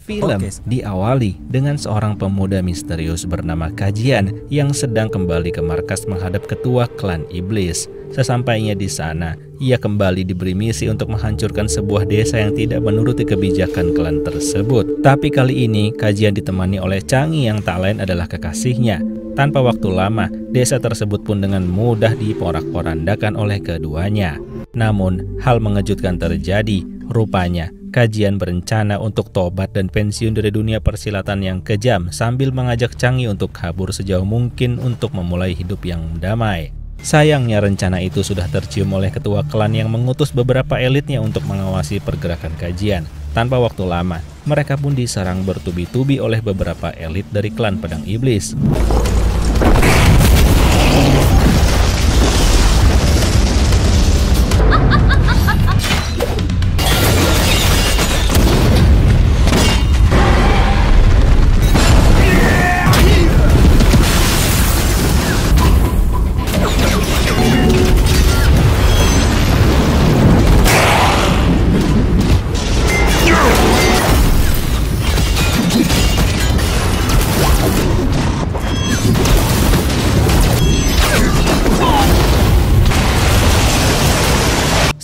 Film diawali dengan seorang pemuda misterius bernama Kajian yang sedang kembali ke markas menghadap ketua klan iblis. Sesampainya di sana, ia kembali diberi misi untuk menghancurkan sebuah desa yang tidak menuruti kebijakan klan tersebut. Tapi kali ini, Kajian ditemani oleh Changi yang tak lain adalah kekasihnya. Tanpa waktu lama, desa tersebut pun dengan mudah diporak-porandakan oleh keduanya. Namun, hal mengejutkan terjadi. Rupanya, Kajian berencana untuk tobat dan pensiun dari dunia persilatan yang kejam sambil mengajak Changi untuk kabur sejauh mungkin untuk memulai hidup yang damai. Sayangnya rencana itu sudah tercium oleh ketua klan yang mengutus beberapa elitnya untuk mengawasi pergerakan Kajian. Tanpa waktu lama, mereka pun diserang bertubi-tubi oleh beberapa elit dari klan Pedang Iblis.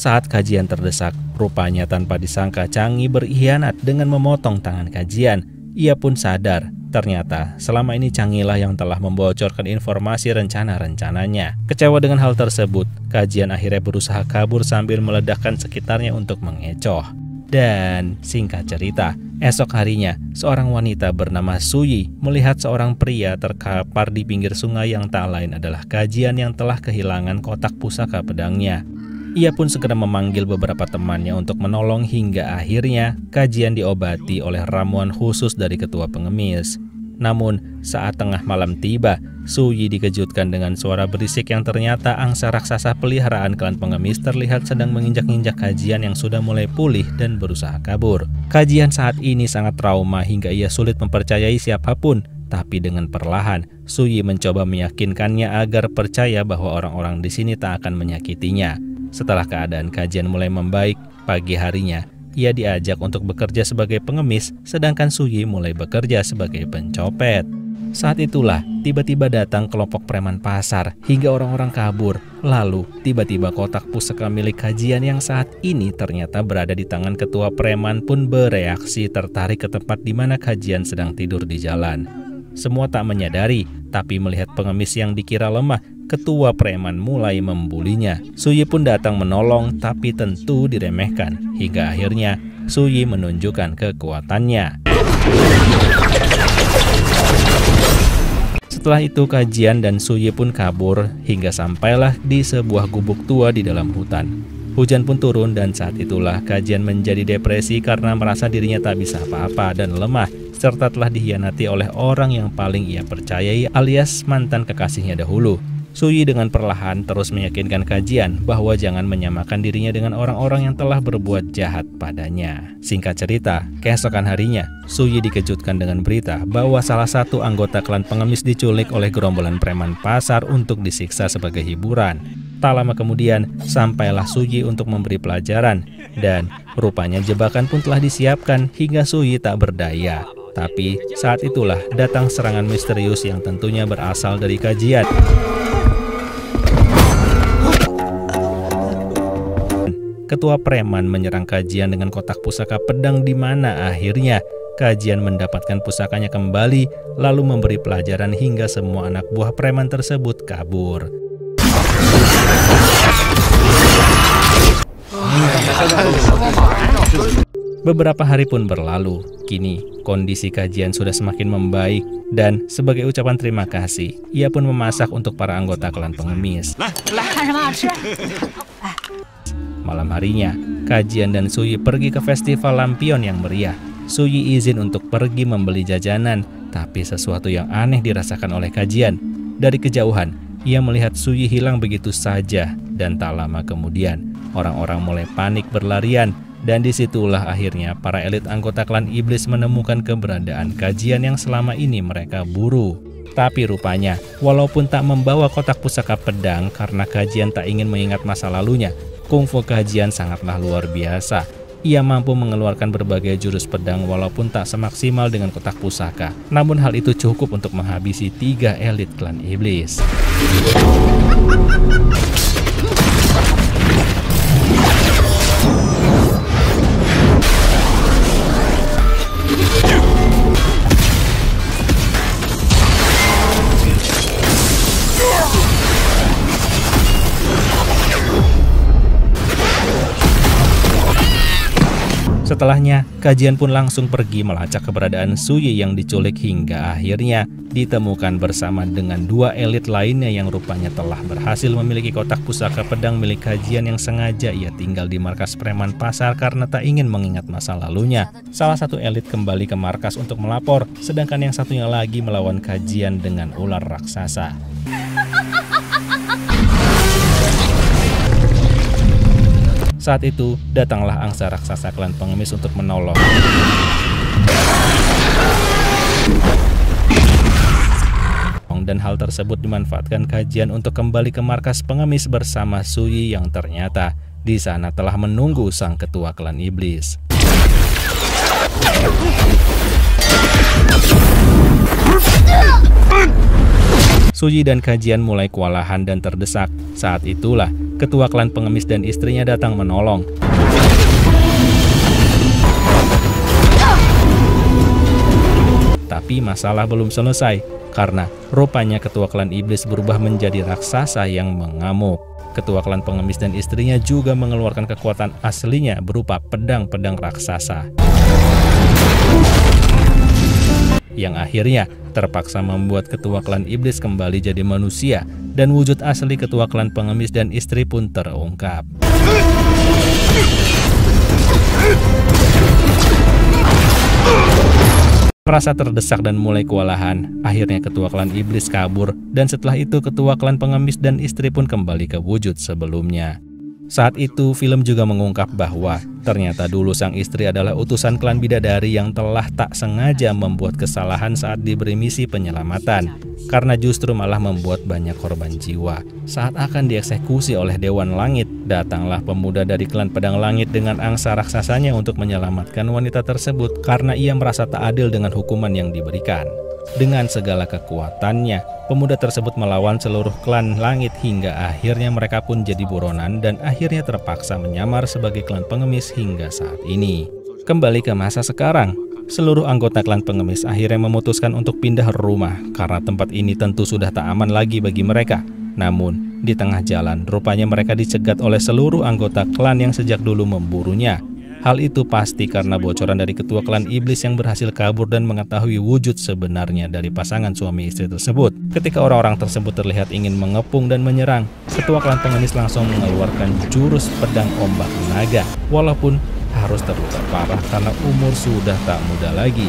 Saat Kajian terdesak, rupanya tanpa disangka Changi berkhianat dengan memotong tangan Kajian. Ia pun sadar, ternyata selama ini Changi lah yang telah membocorkan informasi rencana-rencananya. Kecewa dengan hal tersebut, Kajian akhirnya berusaha kabur sambil meledakkan sekitarnya untuk mengecoh. Dan singkat cerita, esok harinya seorang wanita bernama Suyi melihat seorang pria terkapar di pinggir sungai yang tak lain adalah Kajian yang telah kehilangan kotak pusaka pedangnya. Ia pun segera memanggil beberapa temannya untuk menolong hingga akhirnya Kajian diobati oleh ramuan khusus dari ketua pengemis. Namun saat tengah malam tiba, Suyi dikejutkan dengan suara berisik yang ternyata angsa raksasa peliharaan klan pengemis terlihat sedang menginjak-injak Kajian yang sudah mulai pulih dan berusaha kabur. Kajian saat ini sangat trauma hingga ia sulit mempercayai siapapun. Tapi dengan perlahan, Suyi mencoba meyakinkannya agar percaya bahwa orang-orang di sini tak akan menyakitinya. Setelah keadaan Kajian mulai membaik, pagi harinya ia diajak untuk bekerja sebagai pengemis, sedangkan Suyi mulai bekerja sebagai pencopet. Saat itulah tiba-tiba datang kelompok preman pasar hingga orang-orang kabur. Lalu tiba-tiba kotak pusaka milik Kajian yang saat ini ternyata berada di tangan ketua preman pun bereaksi tertarik ke tempat di mana Kajian sedang tidur di jalan. Semua tak menyadari, tapi melihat pengemis yang dikira lemah, ketua preman mulai membulinya. Suyi pun datang menolong, tapi tentu diremehkan. Hingga akhirnya Suyi menunjukkan kekuatannya. Setelah itu Kajian dan Suyi pun kabur hingga sampailah di sebuah gubuk tua di dalam hutan. Hujan pun turun dan saat itulah Kajian menjadi depresi karena merasa dirinya tak bisa apa-apa dan lemah, serta telah dikhianati oleh orang yang paling ia percayai alias mantan kekasihnya dahulu. Suyi dengan perlahan terus meyakinkan Kajian bahwa jangan menyamakan dirinya dengan orang-orang yang telah berbuat jahat padanya. Singkat cerita, keesokan harinya, Suyi dikejutkan dengan berita bahwa salah satu anggota klan pengemis diculik oleh gerombolan preman pasar untuk disiksa sebagai hiburan. Tak lama kemudian, sampailah Suyi untuk memberi pelajaran, dan rupanya jebakan pun telah disiapkan hingga Suyi tak berdaya. Tapi saat itulah datang serangan misterius yang tentunya berasal dari Kajian. Ketua preman menyerang Kajian dengan kotak pusaka pedang di mana akhirnya Kajian mendapatkan pusakanya kembali lalu memberi pelajaran hingga semua anak buah preman tersebut kabur. Beberapa hari pun berlalu. Kini kondisi Kajian sudah semakin membaik dan sebagai ucapan terima kasih, ia pun memasak untuk para anggota klan pengemis. Malam harinya, Kajian dan Suyi pergi ke festival lampion yang meriah. Suyi izin untuk pergi membeli jajanan, tapi sesuatu yang aneh dirasakan oleh Kajian. Dari kejauhan, ia melihat Suyi hilang begitu saja, dan tak lama kemudian, orang-orang mulai panik berlarian. Dan disitulah akhirnya para elit anggota klan iblis menemukan keberadaan Kajian yang selama ini mereka buru. Tapi rupanya, walaupun tak membawa kotak pusaka pedang karena Kajian tak ingin mengingat masa lalunya, kungfu Kajian sangatlah luar biasa. ia mampu mengeluarkan berbagai jurus pedang walaupun tak semaksimal dengan kotak pusaka. Namun hal itu cukup untuk menghabisi 3 elit klan iblis. Setelahnya, kajian pun langsung pergi melacak keberadaan Suyi yang diculik hingga akhirnya ditemukan bersama dengan 2 elit lainnya yang rupanya telah berhasil memiliki kotak pusaka pedang milik kajian yang sengaja ia tinggal di markas preman pasar karena tak ingin mengingat masa lalunya. Salah satu elit kembali ke markas untuk melapor, sedangkan yang satunya lagi melawan kajian dengan ular raksasa. Saat itu, datanglah angsa raksasa klan pengemis untuk menolong. Dan hal tersebut dimanfaatkan kajian untuk kembali ke markas pengemis bersama Suyi yang ternyata di sana telah menunggu sang ketua klan iblis. Suyi dan kajian mulai kewalahan dan terdesak. Saat itulah ketua klan pengemis dan istrinya datang menolong. Tapi masalah belum selesai karena rupanya ketua klan iblis berubah menjadi raksasa yang mengamuk. Ketua klan pengemis dan istrinya juga mengeluarkan kekuatan aslinya berupa pedang-pedang raksasa, yang akhirnya terpaksa membuat ketua klan iblis kembali jadi manusia dan wujud asli ketua klan pengemis dan istri pun terungkap. Merasa terdesak dan mulai kewalahan, akhirnya ketua klan iblis kabur dan setelah itu ketua klan pengemis dan istri pun kembali ke wujud sebelumnya. Saat itu, film juga mengungkap bahwa ternyata dulu sang istri adalah utusan klan bidadari yang telah tak sengaja membuat kesalahan saat diberi misi penyelamatan, karena justru malah membuat banyak korban jiwa. Saat akan dieksekusi oleh Dewan Langit, datanglah pemuda dari klan Pedang Langit dengan angsa raksasanya untuk menyelamatkan wanita tersebut karena ia merasa tak adil dengan hukuman yang diberikan. Dengan segala kekuatannya, pemuda tersebut melawan seluruh klan langit hingga akhirnya mereka pun jadi buronan dan akhirnya terpaksa menyamar sebagai klan pengemis hingga saat ini. Kembali ke masa sekarang, seluruh anggota klan pengemis akhirnya memutuskan untuk pindah rumah karena tempat ini tentu sudah tak aman lagi bagi mereka. Namun, di tengah jalan rupanya mereka dicegat oleh seluruh anggota klan yang sejak dulu memburunya. Hal itu pasti karena bocoran dari ketua klan iblis yang berhasil kabur dan mengetahui wujud sebenarnya dari pasangan suami istri tersebut. Ketika orang-orang tersebut terlihat ingin mengepung dan menyerang, ketua klan pengemis langsung mengeluarkan jurus pedang ombak naga, walaupun harus terluka parah karena umur sudah tak muda lagi.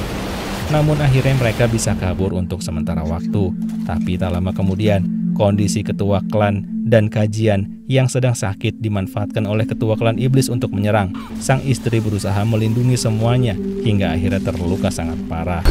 Namun akhirnya mereka bisa kabur untuk sementara waktu. Tapi tak lama kemudian, kondisi ketua klan dan kajian yang sedang sakit dimanfaatkan oleh ketua klan iblis untuk menyerang. Sang istri berusaha melindungi semuanya hingga akhirnya terluka sangat parah.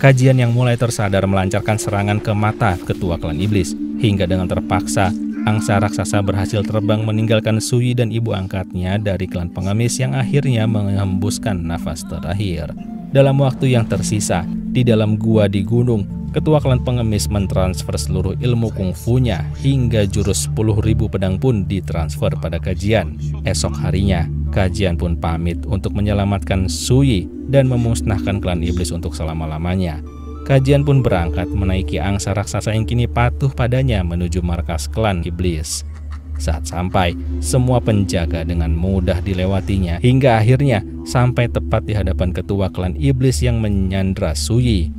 Kajian yang mulai tersadar melancarkan serangan ke mata ketua klan iblis hingga dengan terpaksa angsa raksasa berhasil terbang meninggalkan Suyi dan ibu angkatnya dari klan pengemis yang akhirnya menghembuskan nafas terakhir. Dalam waktu yang tersisa, di dalam gua di gunung, ketua klan pengemis mentransfer seluruh ilmu kungfunya hingga jurus 10.000 pedang pun ditransfer pada kajian. Esok harinya, kajian pun pamit untuk menyelamatkan Suyi dan memusnahkan klan iblis untuk selama-lamanya. Kajian pun berangkat menaiki angsa raksasa yang kini patuh padanya menuju markas klan iblis. Saat sampai, semua penjaga dengan mudah dilewatinya hingga akhirnya sampai tepat di hadapan ketua klan iblis yang menyandra Suyi.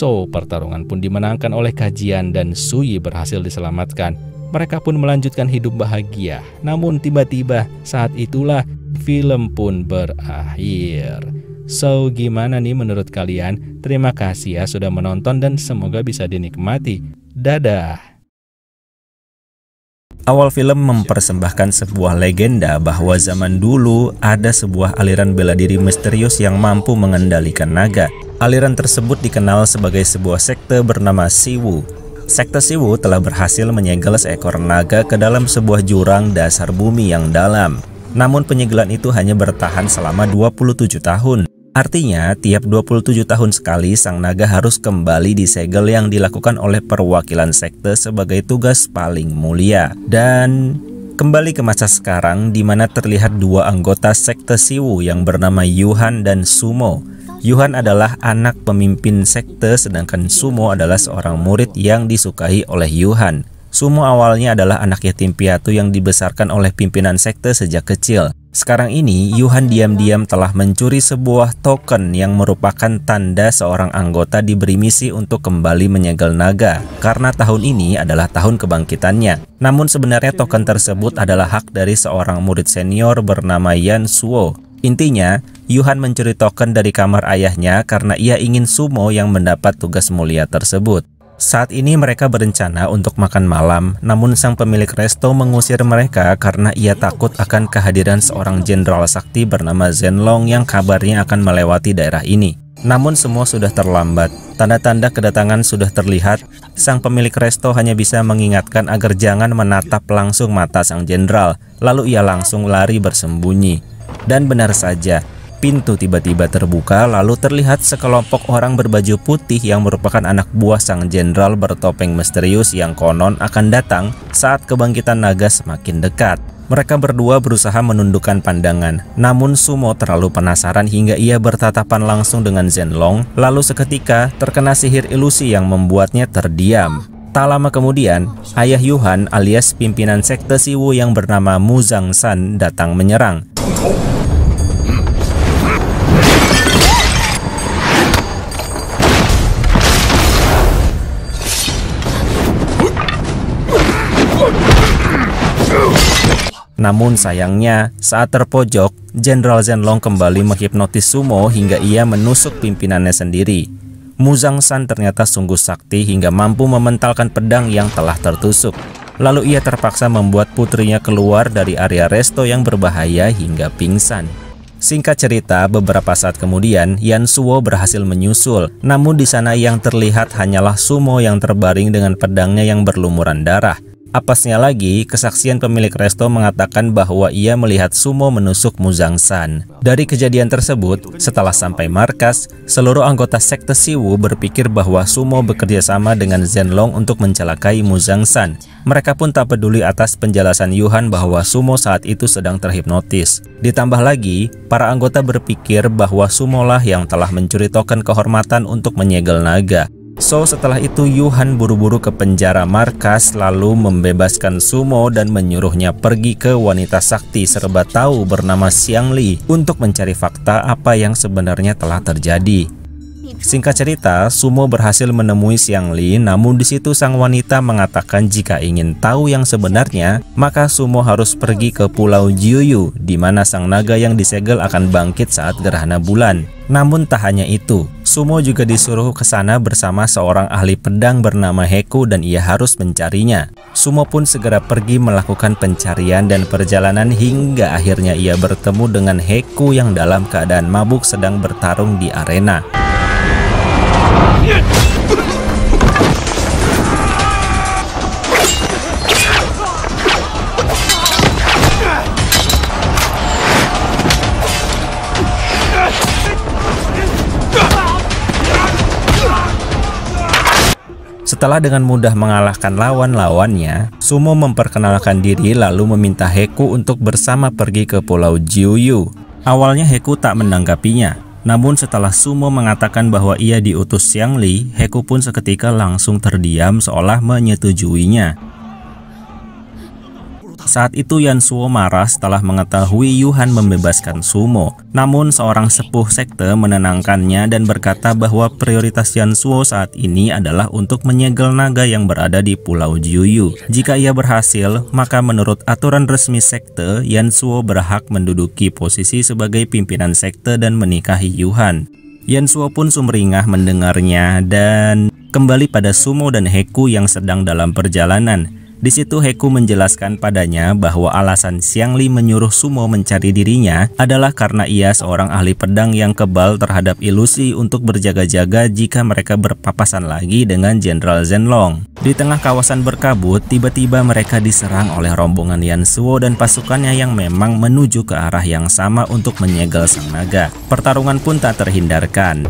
So, pertarungan pun dimenangkan oleh Kajian dan Suyi berhasil diselamatkan. Mereka pun melanjutkan hidup bahagia. Namun tiba-tiba saat itulah film pun berakhir. So, gimana nih menurut kalian? Terima kasih ya sudah menonton dan semoga bisa dinikmati. Dadah! Awal film mempersembahkan sebuah legenda bahwa zaman dulu ada sebuah aliran bela diri misterius yang mampu mengendalikan naga. Aliran tersebut dikenal sebagai sebuah sekte bernama Siwu. Sekte Siwu telah berhasil menyegel seekor naga ke dalam sebuah jurang dasar bumi yang dalam. Namun penyegelan itu hanya bertahan selama 27 tahun. Artinya, tiap 27 tahun sekali sang naga harus kembali disegel yang dilakukan oleh perwakilan sekte sebagai tugas paling mulia. Dan kembali ke masa sekarang di mana terlihat dua anggota sekte Siwu yang bernama Yuhan dan Sumo. Yuhan adalah anak pemimpin sekte sedangkan Sumo adalah seorang murid yang disukai oleh Yuhan. Sumo awalnya adalah anak yatim piatu yang dibesarkan oleh pimpinan sekte sejak kecil. Sekarang ini, Yuhan diam-diam telah mencuri sebuah token yang merupakan tanda seorang anggota diberi misi untuk kembali menyegel naga, karena tahun ini adalah tahun kebangkitannya. Namun sebenarnya token tersebut adalah hak dari seorang murid senior bernama Yan Suo. Intinya, Yuhan mencuri token dari kamar ayahnya karena ia ingin Sumo yang mendapat tugas mulia tersebut. Saat ini mereka berencana untuk makan malam, namun sang pemilik resto mengusir mereka karena ia takut akan kehadiran seorang jenderal sakti bernama Zenlong yang kabarnya akan melewati daerah ini. Namun semua sudah terlambat, tanda-tanda kedatangan sudah terlihat. Sang pemilik resto hanya bisa mengingatkan agar jangan menatap langsung mata sang jenderal, lalu ia langsung lari bersembunyi. Dan benar saja, pintu tiba-tiba terbuka, lalu terlihat sekelompok orang berbaju putih yang merupakan anak buah sang jenderal bertopeng misterius yang konon akan datang saat kebangkitan naga semakin dekat. Mereka berdua berusaha menundukkan pandangan, namun Sumo terlalu penasaran hingga ia bertatapan langsung dengan Zenlong, lalu seketika terkena sihir ilusi yang membuatnya terdiam. Tak lama kemudian, ayah Yuhan alias pimpinan sekte Siwu yang bernama Mu Zhangshan datang menyerang. Namun sayangnya, saat terpojok, Jenderal Zenlong kembali menghipnotis Sumo hingga ia menusuk pimpinannya sendiri. Mu Zhangshan ternyata sungguh sakti hingga mampu mementalkan pedang yang telah tertusuk. Lalu ia terpaksa membuat putrinya keluar dari area resto yang berbahaya hingga pingsan. Singkat cerita, beberapa saat kemudian, Yan Suo berhasil menyusul. Namun di sana yang terlihat hanyalah Sumo yang terbaring dengan pedangnya yang berlumuran darah. Apasnya lagi, kesaksian pemilik resto mengatakan bahwa ia melihat Sumo menusuk Mu Zhangshan. Dari kejadian tersebut, setelah sampai markas, seluruh anggota sekte Siwu berpikir bahwa Sumo bekerja sama dengan Zenlong untuk mencelakai Mu Zhangshan. Mereka pun tak peduli atas penjelasan Yuhan bahwa Sumo saat itu sedang terhipnotis. Ditambah lagi, para anggota berpikir bahwa Sumo lah yang telah mencuri token kehormatan untuk menyegel naga. So, setelah itu Yuhan buru-buru ke penjara markas lalu membebaskan Sumo dan menyuruhnya pergi ke wanita sakti serba tahu bernama Xiangli untuk mencari fakta apa yang sebenarnya telah terjadi. Singkat cerita, Sumo berhasil menemui Xiangli, namun di situ sang wanita mengatakan jika ingin tahu yang sebenarnya, maka Sumo harus pergi ke Pulau Jiuyu, di mana sang naga yang disegel akan bangkit saat gerhana bulan. Namun tak hanya itu, Sumo juga disuruh ke sana bersama seorang ahli pedang bernama Heku dan ia harus mencarinya. Sumo pun segera pergi melakukan pencarian dan perjalanan hingga akhirnya ia bertemu dengan Heku yang dalam keadaan mabuk sedang bertarung di arena. Setelah dengan mudah mengalahkan lawan-lawannya, Sumo memperkenalkan diri lalu meminta Heku untuk bersama pergi ke Pulau Jiuyu. Awalnya Heku tak menanggapinya, namun setelah Sumo mengatakan bahwa ia diutus Xiangli, Heku pun seketika langsung terdiam seolah menyetujuinya. Saat itu Yansuo marah setelah mengetahui Yuhan membebaskan Sumo. Namun seorang sepuh sekte menenangkannya dan berkata bahwa prioritas Yansuo saat ini adalah untuk menyegel naga yang berada di Pulau Jiuyu. Jika ia berhasil, maka menurut aturan resmi sekte, Yansuo berhak menduduki posisi sebagai pimpinan sekte dan menikahi Yuhan. Yansuo pun sumringah mendengarnya dan kembali pada Sumo dan Heku yang sedang dalam perjalanan. Di situ Heku menjelaskan padanya bahwa alasan Xiangli menyuruh Sumo mencari dirinya adalah karena ia seorang ahli pedang yang kebal terhadap ilusi untuk berjaga-jaga jika mereka berpapasan lagi dengan Jenderal Zhenlong. Di tengah kawasan berkabut, tiba-tiba mereka diserang oleh rombongan Yansuo dan pasukannya yang memang menuju ke arah yang sama untuk menyegel sang naga. Pertarungan pun tak terhindarkan.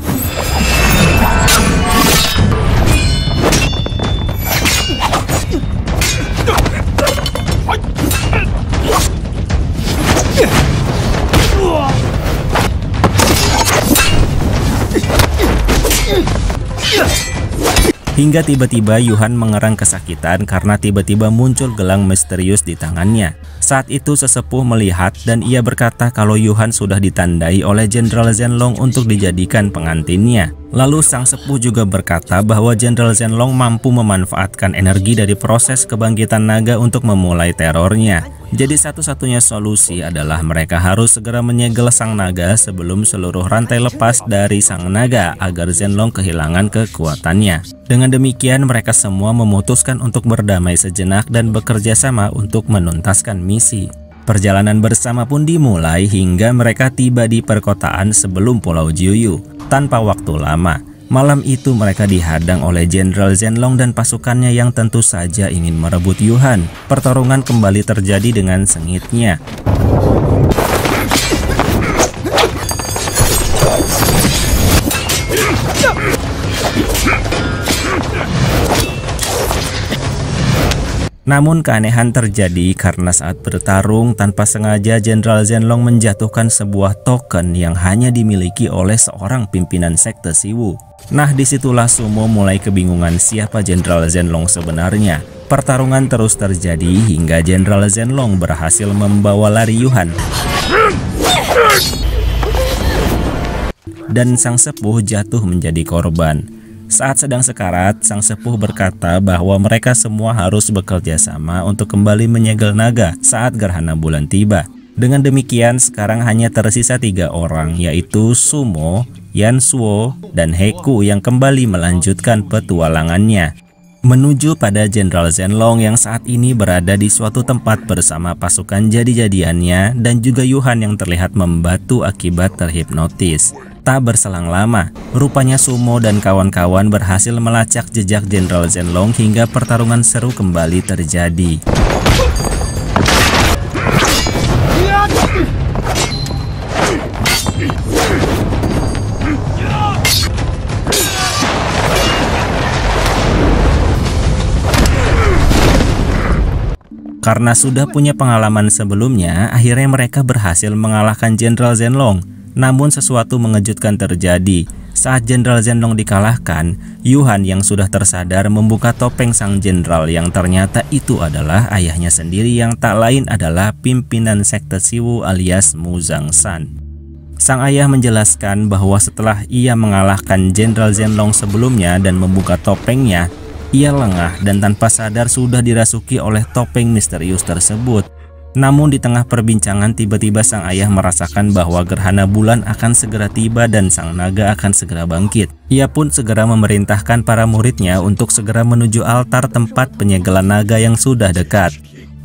Hingga tiba-tiba Yuhan mengerang kesakitan karena tiba-tiba muncul gelang misterius di tangannya. Saat itu sesepuh melihat dan ia berkata kalau Yuhan sudah ditandai oleh Jenderal Zhenlong untuk dijadikan pengantinnya. Lalu sang sepuh juga berkata bahwa Jenderal Zhenlong mampu memanfaatkan energi dari proses kebangkitan naga untuk memulai terornya. Jadi satu-satunya solusi adalah mereka harus segera menyegel sang naga sebelum seluruh rantai lepas dari sang naga agar Zhenlong kehilangan kekuatannya. Dengan demikian mereka semua memutuskan untuk berdamai sejenak dan bekerja sama untuk menuntaskan misi. Perjalanan bersama pun dimulai hingga mereka tiba di perkotaan sebelum Pulau Jiuyu. Tanpa waktu lama, malam itu mereka dihadang oleh Jenderal Zhenlong dan pasukannya yang tentu saja ingin merebut Yuhan. Pertarungan kembali terjadi dengan sengitnya. Namun keanehan terjadi karena saat bertarung tanpa sengaja Jenderal Zhenlong menjatuhkan sebuah token yang hanya dimiliki oleh seorang pimpinan sekte Siwu. Nah, disitulah Sumo mulai kebingungan siapa Jenderal Zhenlong sebenarnya. Pertarungan terus terjadi hingga Jenderal Zhenlong berhasil membawa lari Yuhan. Dan sang sepuh jatuh menjadi korban. Saat sedang sekarat, sang sepuh berkata bahwa mereka semua harus bekerja sama untuk kembali menyegel naga saat gerhana bulan tiba. Dengan demikian, sekarang hanya tersisa 3 orang, yaitu Sumo, Yansuo, dan Heku yang kembali melanjutkan petualangannya menuju pada Jenderal Zhenlong yang saat ini berada di suatu tempat bersama pasukan jadi-jadiannya dan juga Yuhan yang terlihat membatu akibat terhipnotis. Tak berselang lama, rupanya Sumo dan kawan-kawan berhasil melacak jejak Jenderal Zhenlong hingga pertarungan seru kembali terjadi. Karena sudah punya pengalaman sebelumnya, akhirnya mereka berhasil mengalahkan Jenderal Zhenlong. Namun sesuatu mengejutkan terjadi. Saat Jenderal Zhenlong dikalahkan, Yuhan yang sudah tersadar membuka topeng sang jenderal yang ternyata itu adalah ayahnya sendiri yang tak lain adalah pimpinan sekte Siwu alias Mu Zhangshan. Sang ayah menjelaskan bahwa setelah ia mengalahkan Jenderal Zhenlong sebelumnya dan membuka topengnya, ia lengah dan tanpa sadar sudah dirasuki oleh topeng misterius tersebut. Namun di tengah perbincangan tiba-tiba sang ayah merasakan bahwa gerhana bulan akan segera tiba dan sang naga akan segera bangkit. Ia pun segera memerintahkan para muridnya untuk segera menuju altar tempat penyegelan naga yang sudah dekat.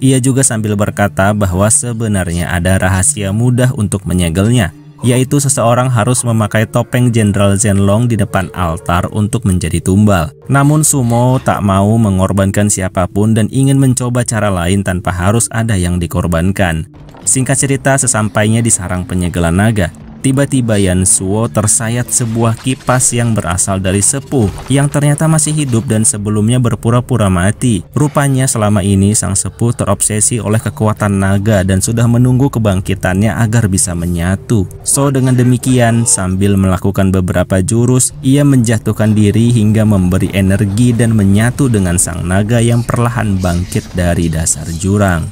Ia juga sambil berkata bahwa sebenarnya ada rahasia mudah untuk menyegelnya, yaitu seseorang harus memakai topeng Jenderal Zhenlong di depan altar untuk menjadi tumbal. Namun Sumo tak mau mengorbankan siapapun dan ingin mencoba cara lain tanpa harus ada yang dikorbankan. Singkat cerita, sesampainya di sarang penyegelan naga, tiba-tiba Yansuo tersayat sebuah kipas yang berasal dari sepuh yang ternyata masih hidup dan sebelumnya berpura-pura mati. Rupanya selama ini sang sepuh terobsesi oleh kekuatan naga dan sudah menunggu kebangkitannya agar bisa menyatu. So dengan demikian, sambil melakukan beberapa jurus, ia menjatuhkan diri hingga memberi energi dan menyatu dengan sang naga yang perlahan bangkit dari dasar jurang.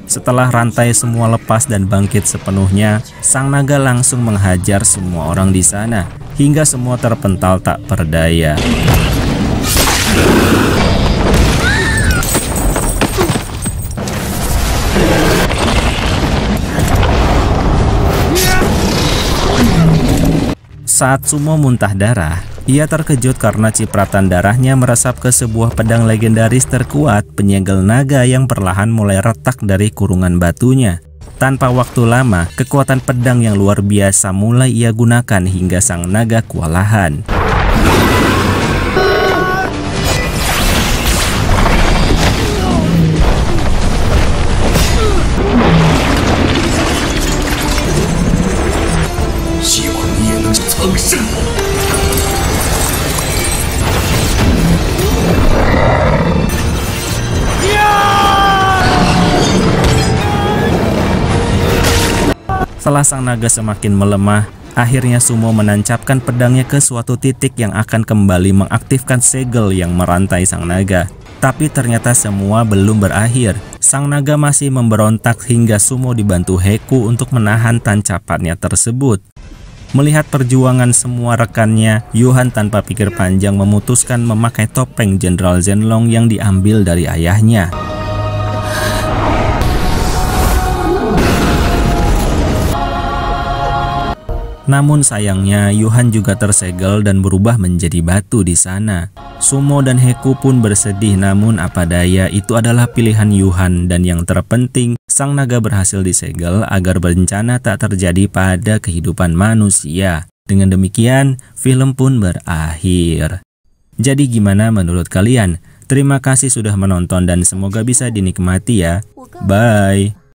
Setelah rantai semua lepas dan bangkit sepenuhnya, sang naga langsung menghajar semua orang di sana, hingga semua terpental tak berdaya. Saat Sumo muntah darah, ia terkejut karena cipratan darahnya meresap ke sebuah pedang legendaris terkuat penyegel naga yang perlahan mulai retak dari kurungan batunya. Tanpa waktu lama, kekuatan pedang yang luar biasa mulai ia gunakan hingga sang naga kewalahan. Setelah sang naga semakin melemah, akhirnya Sumo menancapkan pedangnya ke suatu titik yang akan kembali mengaktifkan segel yang merantai sang naga. Tapi ternyata semua belum berakhir. Sang naga masih memberontak hingga Sumo dibantu Heku untuk menahan tancapannya tersebut. Melihat perjuangan semua rekannya, Yuhan tanpa pikir panjang memutuskan memakai topeng Jenderal Zenlong yang diambil dari ayahnya. Namun sayangnya Yuhan juga tersegel dan berubah menjadi batu di sana. Sumo dan Heku pun bersedih, namun apa daya, itu adalah pilihan Yuhan, dan yang terpenting sang naga berhasil disegel agar bencana tak terjadi pada kehidupan manusia. Dengan demikian, film pun berakhir. Jadi gimana menurut kalian? Terima kasih sudah menonton dan semoga bisa dinikmati ya. Bye.